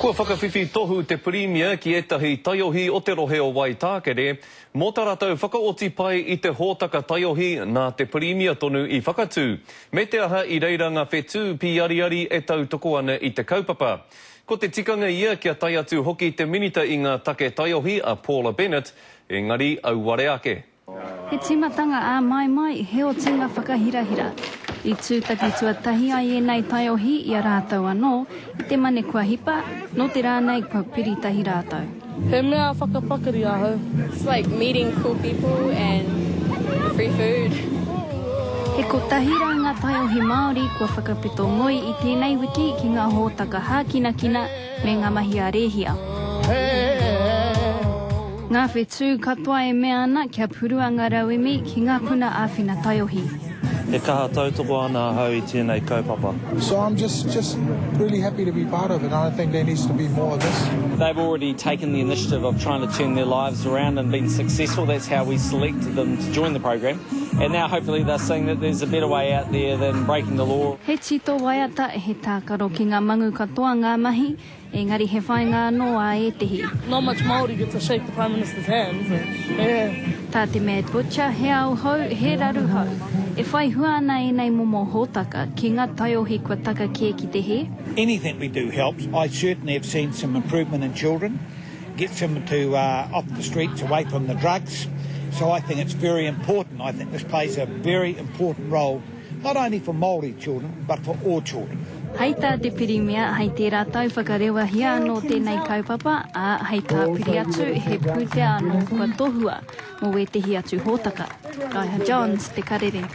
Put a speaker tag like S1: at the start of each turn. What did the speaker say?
S1: Kua whakawhiwhi tohu te Premier ki etahi taiohi o te rohe o Waitakere, mō tā rātou whakaoti pai I te hōtaka taiohi nā te Premier tonu I whakatū. Me te aha I reira ngā whetū pi ariari e tautoko ana I te kaupapa. Ko te tikanga ia kia tai atu hoki te minita I ngā take taiohi a Paula Bennett, engari au ware ake.
S2: He timatanga a mai he o tinga whakahirahira. I tūtaki tuatahi ai e nei taiohi I a rātou anō, I te mane kua hipa, no te rānei kua piritahi rātou.
S3: He mea whakapakari ahau.
S4: It's like meeting cool people and free food.
S2: He ko tahira ngā taiohi Māori kua whakapito ngoi I tēnei wiki ki ngā hōtaka hākinakina me ngā mahi a rehia. Ngā whetū katoa e mea ana kia puruanga rauemi ki ngā puna āwhina taiohi.
S5: He kaha tautoko ana hau I tēnei kaupapa.
S6: So I'm just really happy to be part of it. I think there needs to be more of this.
S7: They've already taken the initiative of trying to turn their lives around and been successful. That's how we selected them to join the program. And now hopefully they're seeing that there's a better way out there than breaking the law.
S2: He tito waiata he tākaro ki ngā mangu katoa ngā mahi, engari he whainga noa e tehi.
S3: Not much Māori get to shake the Prime Minister's hands. Yeah.
S2: Tā te mea butcher, he au hau, he raru hau. E whai hua ana e nei momo hōtaka ki ngā taiohi kua taka kia ki te he.
S8: Anything we do helps. I certainly have seen some improvement in children. Gets them to off the streets, away from the drugs. So I think it's very important. I think this plays a very important role, not only for Māori children, but for all children.
S2: Hei tā te pirimia, hei te rātau whakarewa hia anō tēnei kaupapa, a hei ka piri atu he pūtea anō kua tohua mō e tehi atu hōtaka. Raiha Johns, te karere.